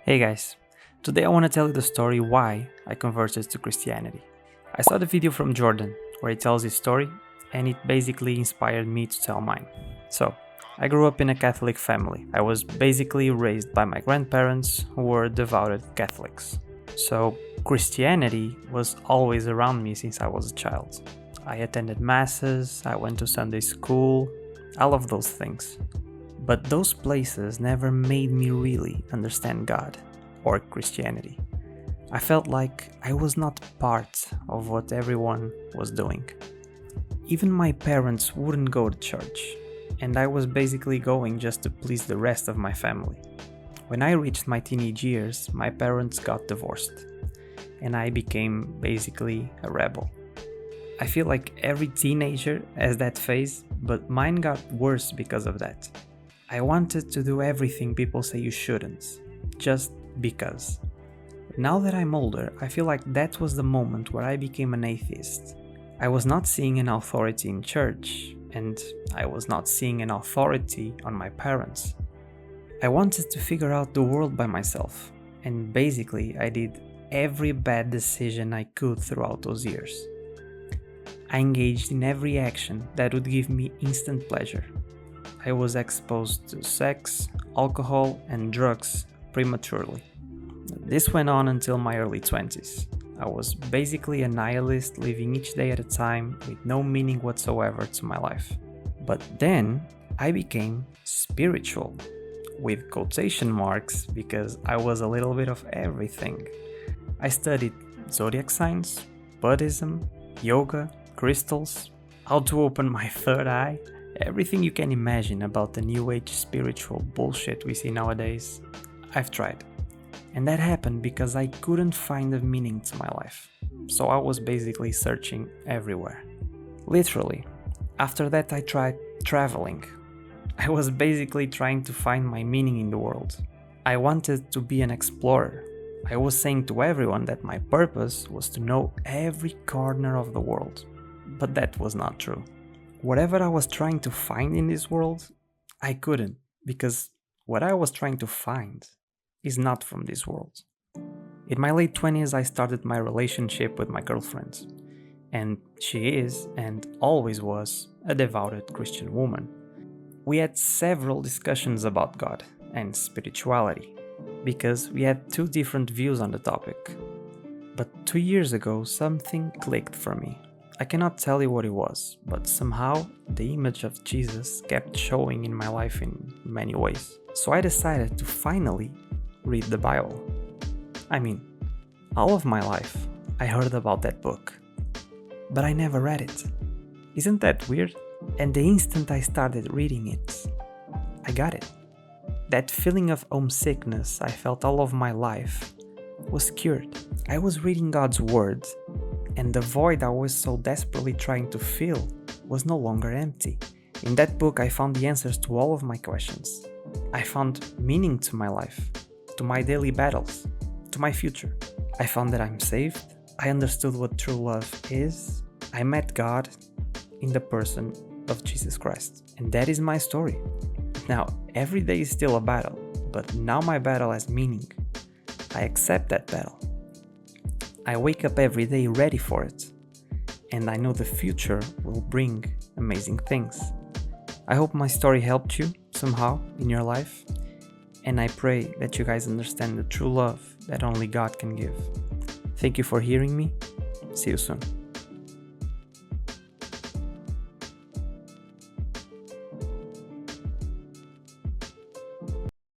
Hey guys, today I want to tell you the story why I converted to Christianity. I saw the video from Jordan where he tells his story and it basically inspired me to tell mine. So, I grew up in a Catholic family. I was basically raised by my grandparents who were devoted Catholics. So, Christianity was always around me since I was a child. I attended masses, I went to Sunday school, all of those things. But those places never made me really understand God or Christianity. I felt like I was not part of what everyone was doing. Even my parents wouldn't go to church, and I was basically going just to please the rest of my family. When I reached my teenage years, my parents got divorced, and I became basically a rebel. I feel like every teenager has that phase, but mine got worse because of that. I wanted to do everything people say you shouldn't, just because. Now that I'm older, I feel like that was the moment where I became an atheist. I was not seeing an authority in church, and I was not seeing an authority on my parents. I wanted to figure out the world by myself, and basically I did every bad decision I could throughout those years. I engaged in every action that would give me instant pleasure. I was exposed to sex, alcohol, and drugs prematurely. This went on until my early 20s. I was basically a nihilist, living each day at a time with no meaning whatsoever to my life. But then I became spiritual, with quotation marks, because I was a little bit of everything. I studied zodiac signs, Buddhism, yoga, crystals, how to open my third eye. Everything you can imagine about the new age spiritual bullshit we see nowadays, I've tried. And that happened because I couldn't find a meaning to my life. So I was basically searching everywhere. Literally. After that I tried traveling. I was basically trying to find my meaning in the world. I wanted to be an explorer. I was saying to everyone that my purpose was to know every corner of the world. But that was not true. Whatever I was trying to find in this world, I couldn't, because what I was trying to find is not from this world. In my late 20s, I started my relationship with my girlfriend, and she is, and always was, a devoted Christian woman. We had several discussions about God and spirituality, because we had two different views on the topic. But 2 years ago, something clicked for me. I cannot tell you what it was, but somehow the image of Jesus kept showing in my life in many ways. So I decided to finally read the Bible. I mean, all of my life I heard about that book, but I never read it. Isn't that weird? And the instant I started reading it, I got it. That feeling of homesickness I felt all of my life was cured. I was reading God's word, and the void I was so desperately trying to fill was no longer empty. In that book, I found the answers to all of my questions. I found meaning to my life, to my daily battles, to my future. I found that I'm saved. I understood what true love is. I met God in the person of Jesus Christ. And that is my story. Now, every day is still a battle, but now my battle has meaning. I accept that battle. I wake up every day ready for it, and I know the future will bring amazing things. I hope my story helped you somehow in your life, and I pray that you guys understand the true love that only God can give. Thank you for hearing me. See you soon.